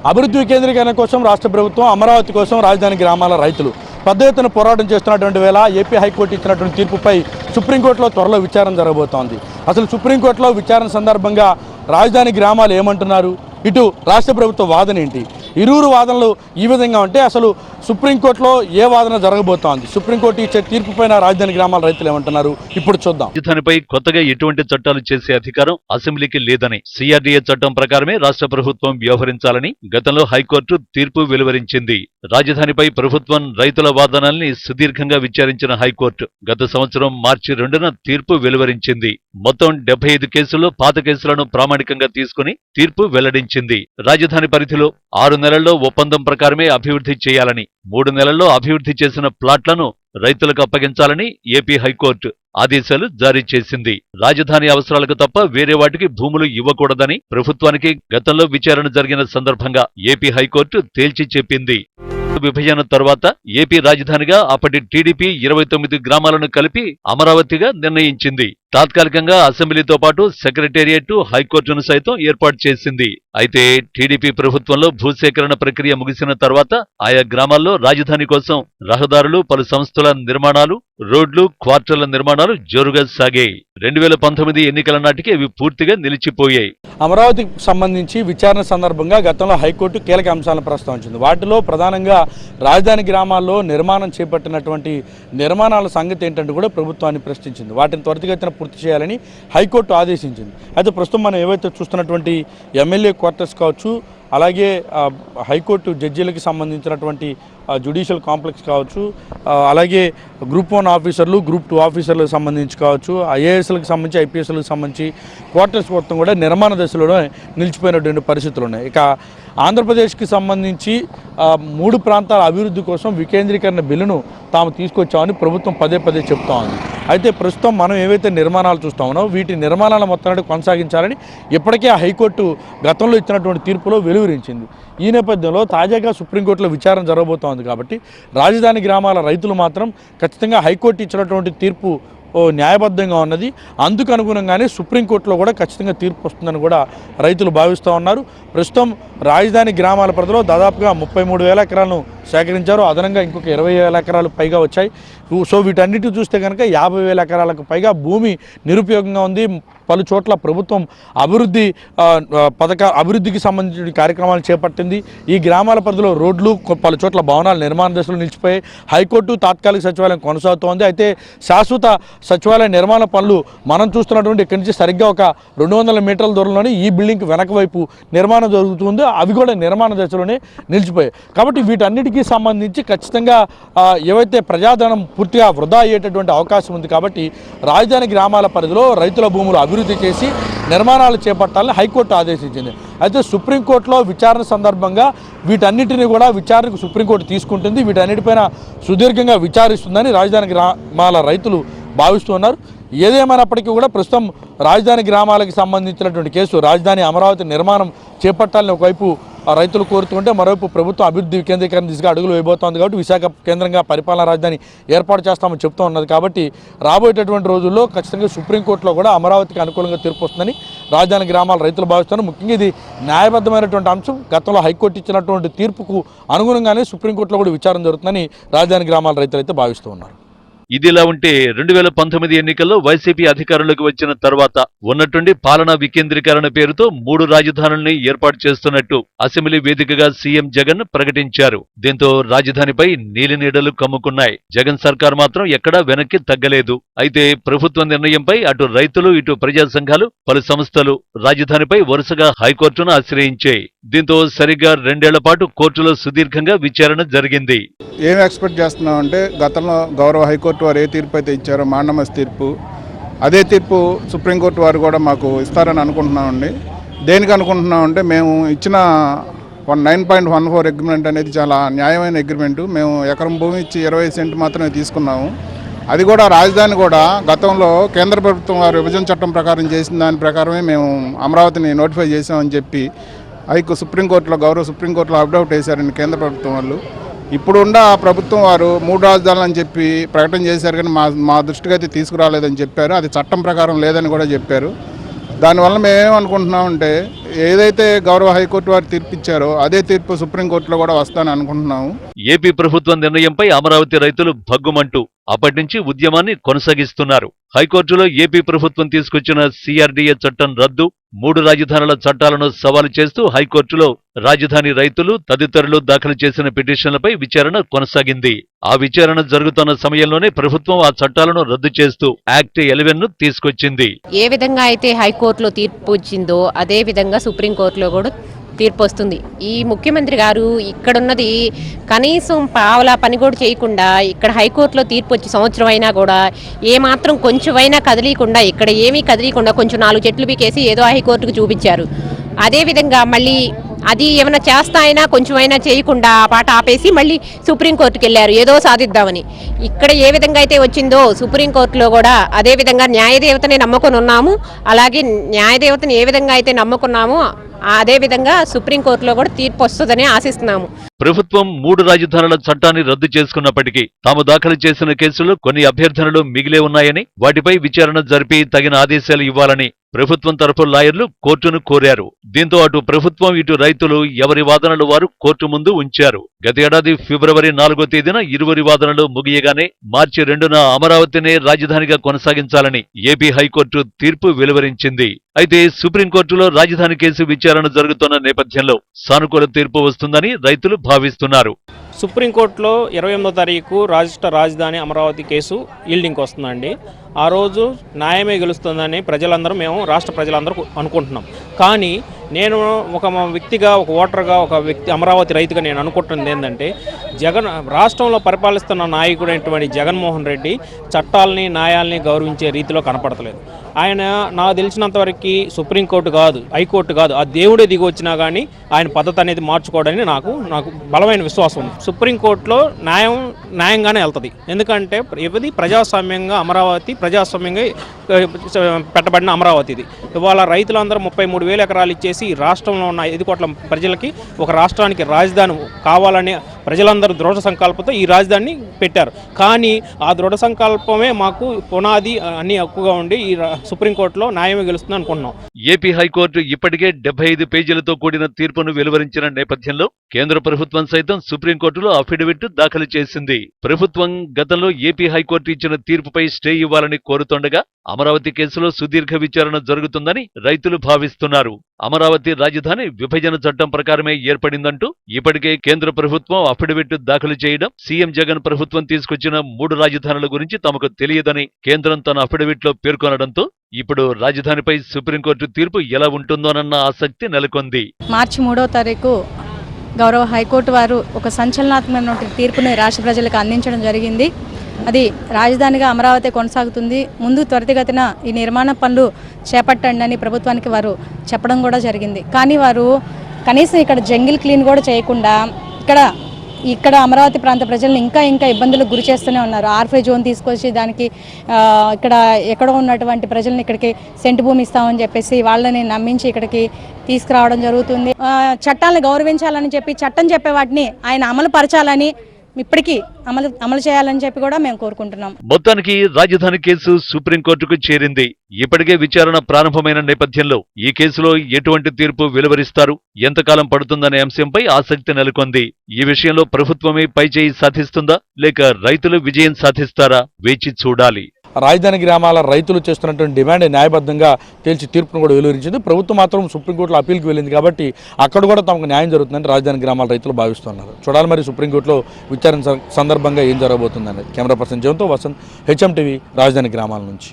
అభివృద్ధి వికేంద్రీకరణ కోసం రాష్ట్ర ప్రభుత్వం, అమరావతి కోసం రాజధాని గ్రామాల రైతులు పెద్ద ఎత్తున పోరాటం చేస్తున్నటువంటి వేళ ఏపీ హైకోర్టు ఇచ్చినటువంటి తీర్పుపై సుప్రీంకోర్టులో త్వరలో విచారణ జరగబోతోంది. అసలు సుప్రీంకోర్టులో విచారణ సందర్భంగా రాజధాని గ్రామాలు ఏమంటున్నారు, ఇటు రాష్ట్ర ప్రభుత్వ వాదన ఏంటి, ఇరువురు వాదనలు ఈ విధంగా ఉంటే అసలు సుప్రీంకోర్టులో ఏ వాదన జరగబోతోంది, సుప్రీంకోర్టు ఇచ్చే తీర్పు పైన రాజధాని గ్రామాల రైతులు ఏమంటున్నారు ఇప్పుడు చూద్దాం. రాజధానిపై కొత్తగా ఎటువంటి చట్టాలు చేసే అధికారం అసెంబ్లీకి లేదని, సిఆర్డీఏ చట్టం ప్రకారమే రాష్ట్ర ప్రభుత్వం వ్యవహరించాలని గతంలో హైకోర్టు తీర్పు వెలువరించింది. రాజధానిపై ప్రభుత్వం రైతుల వాదనల్ని సుదీర్ఘంగా విచారించిన హైకోర్టు గత సంవత్సరం మార్చి 2న తీర్పు వెలువరించింది. మొత్తం 75 కేసుల్లో పాత కేసులను ప్రామాణికంగా తీసుకుని తీర్పు వెల్లడించింది. రాజధాని పరిధిలో 6 నెలల్లో ఒప్పందం ప్రకారమే అభివృద్ధి చేయాలని, 3 నెలల్లో అభివృద్ధి చేసిన ప్లాట్లను రైతులకు అప్పగించాలని ఏపీ హైకోర్టు ఆదేశాలు జారీ చేసింది. రాజధాని అవసరాలకు తప్ప వేరే వాటికి భూములు ఇవ్వకూడదని ప్రభుత్వానికి గతంలో విచారణ జరిగిన సందర్భంగా ఏపీ హైకోర్టు తేల్చి చెప్పింది. విభజన తర్వాత ఏపీ రాజధానిగా అప్పటి టీడీపీ 29 గ్రామాలను కలిపి అమరావతిగా నిర్ణయించింది. తాత్కాలికంగా అసెంబ్లీతో పాటు సెక్రటేరియట్, హైకోర్టును సైతం ఏర్పాటు చేసింది. అయితే టీడీపీ ప్రభుత్వంలో భూసేకరణ ప్రక్రియ ముగిసిన తర్వాత ఆయా గ్రామాల్లో రాజధాని కోసం రహదారులు, పలు సంస్థల నిర్మాణాలు, రోడ్లు, క్వార్టర్ల నిర్మాణాలు జోరుగా సాగాయి. 2019 ఎన్నికల నాటికి అవి పూర్తిగా నిలిచిపోయాయి. అమరావతికి సంబంధించి విచారణ సందర్భంగా గతంలో హైకోర్టు కీలక అంశాలను ప్రస్తావించింది. వాటిలో ప్రధానంగా రాజధాని గ్రామాల్లో నిర్మాణం చేపట్టినటువంటి నిర్మాణాల సంగతి ఏంటంటే కూడా ప్రభుత్వాన్ని ప్రశ్నించింది. వాటిని త్వరితగతిన పూర్తి చేయాలని హైకోర్టు ఆదేశించింది. అయితే ప్రస్తుతం మనం ఏవైతే చూస్తున్నటువంటి ఎమ్మెల్యే క్వార్టర్స్ కావచ్చు, అలాగే హైకోర్టు జడ్జీలకు సంబంధించినటువంటి జ్యుడిషియల్ కాంప్లెక్స్ కావచ్చు, అలాగే గ్రూప్ 1 ఆఫీసర్లు, గ్రూప్ 2 ఆఫీసర్లకు సంబంధించి కావచ్చు, ఐఏఎస్లకు సంబంధించి, ఐపీఎస్లకు సంబంధించి క్వార్టర్స్ మొత్తం కూడా నిర్మాణ దశలో నిలిచిపోయినటువంటి పరిస్థితులు ఉన్నాయి. ఇక ఆంధ్రప్రదేశ్కి సంబంధించి 3 ప్రాంతాల అభివృద్ధి కోసం వికేంద్రీకరణ బిల్లును తాము తీసుకొచ్చామని ప్రభుత్వం పదే పదే చెప్తా ఉంది. అయితే ప్రస్తుతం మనం ఏవైతే నిర్మాణాలు చూస్తామో వీటి నిర్మాణాల మొత్తాన్ని కొనసాగించాలని ఇప్పటికే ఆ హైకోర్టు గతంలో ఇచ్చినటువంటి తీర్పులో వెలువరించింది. ఈ నేపథ్యంలో తాజాగా సుప్రీంకోర్టులో విచారణ జరగబోతోంది కాబట్టి రాజధాని గ్రామాల రైతులు మాత్రం ఖచ్చితంగా హైకోర్టు ఇచ్చినటువంటి తీర్పు న్యాయబద్ధంగా ఉన్నది, అందుకు అనుగుణంగానే సుప్రీంకోర్టులో కూడా ఖచ్చితంగా తీర్పు వస్తుందని కూడా రైతులు భావిస్తూ ఉన్నారు. ప్రస్తుతం రాజధాని గ్రామాల పరిధిలో దాదాపుగా 33,000 ఎకరాలను సేకరించారు. అదనంగా ఇంకొక 20,000 ఎకరాలు పైగా వచ్చాయి. సో వీటన్నిటి చూస్తే కనుక 50,000 ఎకరాలకు పైగా భూమి నిరుపయోగంగా ఉంది. పలు చోట్ల ప్రభుత్వం అభివృద్ధికి సంబంధించిన కార్యక్రమాలు చేపట్టింది. ఈ గ్రామాల పరిధిలో రోడ్లు, పలు చోట్ల భవనాలు నిర్మాణ దశలో నిలిచిపోయాయి. హైకోర్టు తాత్కాలిక సచివాలయం కొనసాగుతోంది. అయితే శాశ్వత సచివాలయ నిర్మాణ పనులు మనం చూస్తున్నటువంటి ఇక్కడి నుంచి సరిగ్గా ఒక 200 మీటర్ల దూరంలోనే ఈ బిల్డింగ్కి వెనక వైపు నిర్మాణం జరుగుతుంది. అవి కూడా నిర్మాణ దశలోనే నిలిచిపోయాయి. కాబట్టి వీటన్నిటికీ సంబంధించి ఖచ్చితంగా ఏవైతే ప్రజాధనం పూర్తిగా వృధా అయ్యేటటువంటి అవకాశం ఉంది. కాబట్టి రాజధాని గ్రామాల పరిధిలో రైతుల భూములు అభివృద్ధి చేసి నిర్మాణాలు చేపట్టాలని హైకోర్టు ఆదేశించింది. అయితే సుప్రీంకోర్టులో విచారణ సందర్భంగా వీటన్నిటిని కూడా విచారణకు సుప్రీంకోర్టు తీసుకుంటుంది. వీటన్నిటిపైన సుదీర్ఘంగా విచారిస్తుందని రాజధాని గ్రామాల రైతులు భావిస్తున్నారు. ఏదేమైనప్పటికీ కూడా ప్రస్తుతం రాజధాని గ్రామాలకు సంబంధించినటువంటి కేసు, రాజధాని అమరావతి నిర్మాణం చేపట్టాలని ఒకవైపు రైతులు కోరుతుంటే మరోవైపు ప్రభుత్వం అభివృద్ధి వికేంద్రీకరణ దిశగా అడుగులు వేయబోతోంది. కాబట్టి విశాఖ కేంద్రంగా పరిపాలనా రాజధాని ఏర్పాటు చేస్తామని చెప్తూ ఉన్నది. కాబట్టి రాబోయేటటువంటి రోజుల్లో ఖచ్చితంగా సుప్రీంకోర్టులో కూడా అమరావతికి అనుకూలంగా తీర్పు వస్తుందని రాజధాని గ్రామాల రైతులు భావిస్తున్నారు. ముఖ్యంగా ఇది న్యాయబద్ధమైనటువంటి అంశం. గతంలో హైకోర్టు ఇచ్చినటువంటి తీర్పుకు అనుగుణంగానే సుప్రీంకోర్టులో కూడా విచారణ జరుగుతుందని రాజధాని గ్రామాల రైతులు అయితే భావిస్తూ ఉన్నారు. ఇదిలా ఉంటే 2019 ఎన్నికల్లో వైసీపీ అధికారంలోకి వచ్చిన తర్వాత ఉన్నట్టుండి పాలనా వికేంద్రీకరణ పేరుతో 3 రాజధానుల్ని ఏర్పాటు చేస్తున్నట్టు అసెంబ్లీ వేదికగా సీఎం జగన్ ప్రకటించారు. దీంతో రాజధానిపై నీలినీడలు కమ్ముకున్నాయి. జగన్ సర్కార్ మాత్రం ఎక్కడా వెనక్కి తగ్గలేదు. అయితే ప్రభుత్వ నిర్ణయంపై అటు రైతులు, ఇటు ప్రజా సంఘాలు, పలు సంస్థలు రాజధానిపై వరుసగా హైకోర్టును ఆశ్రయించాయి. దీంతో సరిగ్గా 2 ఏళ్ల పాటు కోర్టులో సుదీర్ఘంగా విచారణ జరిగింది. ఏం ఎక్స్పెక్ట్ చేస్తున్నామంటే గతంలో గౌరవ హైకోర్టు వారు ఏ తీర్పు అయితే ఇచ్చారో మాండమస్ తీర్పు, అదే తీర్పు సుప్రీంకోర్టు వారు కూడా మాకు ఇస్తారని అనుకుంటున్నామండి. దేనికి అనుకుంటున్నామంటే మేము ఇచ్చిన 9.14 అగ్రిమెంట్ అనేది చాలా న్యాయమైన అగ్రిమెంటు. మేము ఎకరం భూమి ఇచ్చి 20 సెంట్లు మాత్రమే తీసుకున్నాము. అది కూడా రాజధాని కూడా గతంలో కేంద్ర ప్రభుత్వం వారు విభజన చట్టం ప్రకారం చేసిన దాని ప్రకారమే మేము అమరావతిని నోటిఫై చేసామని చెప్పి సుప్రీంకోర్టులో గౌరవ సుప్రీంకోర్టులో అప్డౌట్ వేశారండి కేంద్ర ప్రభుత్వం వాళ్ళు. ఇప్పుడున్న ప్రభుత్వం వారు 3 రాజధానులు అని చెప్పి ప్రకటన చేశారు, కానీ మా దృష్టికి అయితే తీసుకురాలేదని చెప్పారు. అది చట్టం ప్రకారం లేదని కూడా చెప్పారు. దానివల్ల మేమేమనుకుంటున్నామంటే ఏదైతే గౌరవ హైకోర్టు వారు తీర్పు ఇచ్చారో అదే తీర్పు సుప్రీంకోర్టులో కూడా వస్తానని అనుకుంటున్నాము. ఏపీ ప్రభుత్వం నిర్ణయంపై అమరావతి రైతులు భగ్గుమంటూ అప్పటి నుంచి ఉద్యమాన్ని కొనసాగిస్తున్నారు. హైకోర్టులో ఏపీ ప్రభుత్వం తీసుకొచ్చిన సిఆర్డీఏ చట్టం రద్దు, 3 రాజధానుల చట్టాలను సవాలు చేస్తూ హైకోర్టులో రాజధాని రైతులు తదితరులు దాఖలు చేసిన పిటిషన్లపై విచారణ కొనసాగింది. ఆ విచారణ జరుగుతున్న సమయంలోనే ప్రభుత్వం ఆ చట్టాలను రద్దు చేస్తూ యాక్ట్ 11ను తీసుకొచ్చింది. ఏ విధంగా అయితే హైకోర్టులో తీర్పు వచ్చిందో అదే విధంగా సుప్రీంకోర్టులో కూడా తీర్పు వస్తుంది. ఈ ముఖ్యమంత్రి గారు ఇక్కడున్నది కనీసం పావలా పని కూడా చేయకుండా ఇక్కడ హైకోర్టులో తీర్పు వచ్చి సంవత్సరం అయినా కూడా ఏమాత్రం కొంచెమైనా కదిలీకుండా, ఇక్కడ ఏమీ కదిలీకుండా కొంచెం 4 చెట్లు పీకేసి ఏదో హైకోర్టుకు చూపించారు. అదేవిధంగా మళ్ళీ అది ఏమైనా చేస్తా అయినా కొంచెమైనా చేయకుండా ఆ పాట ఆపేసి మళ్ళీ సుప్రీంకోర్టుకి వెళ్ళారు ఏదో సాధిద్దామని. ఇక్కడ ఏ విధంగా అయితే వచ్చిందో సుప్రీంకోర్టులో కూడా అదే విధంగా న్యాయదేవతని నమ్ముకొని ఉన్నాము. అలాగే న్యాయదేవతని ఏ విధంగా అయితే నమ్ముకున్నామో అదే విధంగా సుప్రీంకోర్టులో కూడా తీర్పు వస్తుందని ఆశిస్తున్నాము. ప్రభుత్వం 3 రాజధానుల చట్టాన్ని రద్దు చేసుకున్నప్పటికీ తాము దాఖలు చేసిన కేసులు కొన్ని అభ్యర్థనలు మిగిలే ఉన్నాయని, వాటిపై విచారణ జరిపి తగిన ఆదేశాలు ఇవ్వాలని ప్రభుత్వం తరఫు లాయర్లు కోర్టును కోరారు. దీంతో అటు ప్రభుత్వం ఇటు రైతులు ఎవరి వాదనలు వారు కోర్టు ముందు ఉంచారు. గత ఏడాది ఫిబ్రవరి 4వ తేదీన ఇరువురి వాదనలు ముగియగానే మార్చి 2న అమరావతినే రాజధానిగా కొనసాగించాలని ఏపీ హైకోర్టు తీర్పు వెలువరించింది. అయితే సుప్రీంకోర్టులో రాజధాని కేసు విచారణ జరుగుతున్న నేపథ్యంలో సానుకూల తీర్పు వస్తుందని రైతులు భావిస్తున్నారు. సుప్రీంకోర్టులో 28వ తారీఖు రాష్ట్ర రాజధాని అమరావతి కేసు ఈల్డింగ్కి వస్తుందండి. ఆ రోజు న్యాయమే గెలుస్తుందని మేము రాష్ట్ర ప్రజలందరూ అనుకుంటున్నాం. కానీ నేను ఒక వ్యక్తిగా, ఒక ఓటర్గా, ఒక వ్యక్తి అమరావతి రైతుగా నేను అనుకుంటున్నది ఏంటంటే, రాష్ట్రంలో పరిపాలిస్తున్న నాయకుడైనటువంటి జగన్మోహన్ రెడ్డి చట్టాలని న్యాయాల్ని గౌరవించే రీతిలో కనపడతలేదు. ఆయన నాకు తెలిసినంతవరకు సుప్రీంకోర్టు కాదు, హైకోర్టు కాదు, ఆ దేవుడే దిగి వచ్చినా కానీ ఆయన పద్ధతి అనేది మార్చుకోవడానికి నాకు బలమైన విశ్వాసం ఉంది. సుప్రీంకోర్టులో న్యాయంగానే వెళ్తుంది. ఎందుకంటే ఇది ప్రజాస్వామ్యంగా అమరావతి ప్రజాస్వామ్యంగా పెట్టబడిన అమరావతి. ఇది ఇవాళ రైతులందరూ 33,000 ఎకరాలు ఇచ్చేసి ఈ రాష్ట్రంలో ఉన్న 5 కోట్ల ప్రజలకి ఒక రాష్ట్రానికి రాజధాని కావాలని ప్రజలందరూ దృఢ సంకల్పంతో ఈ రాజధానిని పెట్టారు. కానీ ఆ దృఢ సంకల్పమే మాకు పునాది అన్ని హక్కుగా ఉండి ఈ సుప్రీంకోర్టులో న్యాయమే గెలుస్తుంది అనుకుంటున్నాం. ఏపీ హైకోర్టు ఇప్పటికే 75 పేజీలతో కూడిన తీర్పును వెలువరించిన నేపథ్యంలో కేంద్ర ప్రభుత్వం సైతం సుప్రీంకోర్టులో అఫిడవిట్ దాఖలు చేసింది. ప్రభుత్వం గతంలో ఏపీ హైకోర్టు ఇచ్చిన తీర్పుపై స్టే ఇవ్వాలని కోరుతుండగా అమరావతి కేసులో సుదీర్ఘ విచారణ జరుగుతుందని రైతులు భావిస్తున్నారు. అమరావతి రాజధాని విభజన చట్టం ప్రకారమే ఏర్పడిందంటూ ఇప్పటికే కేంద్ర ప్రభుత్వం అఫిడవిట్ దాఖలు చేయడం, సీఎం జగన్ ప్రభుత్వం తీసుకొచ్చిన 3 రాజధానుల గురించి తమకు తెలియదని కేంద్రం తన అఫిడవిట్లో పేర్కొనడంతో ఇప్పుడు రాజధానిపై సుప్రీంకోర్టు తీర్పు ఎలా ఉంటుందోనన్న ఆసక్తి నెలకొంది. మార్చి 3వ తారీఖు గౌరవ హైకోర్టు వారు ఒక సంచలనాత్మకమైన తీర్పుని రాష్ట్ర ప్రజలకు అందించడం జరిగింది. అది రాజధానిగా అమరావతి కొనసాగుతుంది, ముందు త్వరితగతిన ఈ నిర్మాణ పనులు చేపట్టండి అని ప్రభుత్వానికి వారు చెప్పడం కూడా జరిగింది. కానీ వారు కనీసం ఇక్కడ జంగిల్ క్లీన్ కూడా చేయకుండా ఇక్కడ అమరావతి ప్రాంత ప్రజలను ఇంకా ఇబ్బందులకు గురి చేస్తూనే ఉన్నారు. ఆర్ఫై జోన్ తీసుకొచ్చి దానికి ఇక్కడ ఎక్కడో ఉన్నటువంటి ప్రజలను ఇక్కడికి సెంటు భూమి ఇస్తామని చెప్పేసి వాళ్ళని నమ్మించి ఇక్కడికి తీసుకురావడం జరుగుతుంది. చట్టాలను గౌరవించాలని చెప్పి చట్టం చెప్పే వాటిని ఆయన అమలు పరచాలని ఇప్పటికీ అమలు చేయాలని చెప్పి కూడా మేము కోరుకుంటున్నాం. మొత్తానికి రాజధాని కేసు సుప్రీంకోర్టుకు చేరింది. ఇప్పటికే విచారణ ప్రారంభమైన నేపథ్యంలో ఈ కేసులో ఎటువంటి తీర్పు వెలువరిస్తారు, ఎంతకాలం పడుతుందనే అంశంపై ఆసక్తి నెలకొంది. ఈ విషయంలో ప్రభుత్వమే పైచేయి సాధిస్తుందా లేక రైతులు విజయం సాధిస్తారా వేచి చూడాలి. రాజధాని గ్రామాల రైతులు చేస్తున్నటువంటి డిమాండ్ న్యాయబద్ధంగా తేల్చి తీర్పును కూడా వెలువరించింది. ప్రభుత్వం మాత్రం సుప్రీంకోర్టులో అప్పీల్కి వెళ్ళింది కాబట్టి అక్కడ కూడా తమకు న్యాయం జరుగుతుందని రాజధాని గ్రామాల రైతులు భావిస్తున్నారు. చూడాలి మరి సుప్రీంకోర్టులో విచారణ సందర్భంగా ఏం జరగబోతుందని. కెమెరా పర్సన్ జయంతో వసంత్, హెచ్ఎం టీవీ, రాజధాని గ్రామాల నుంచి.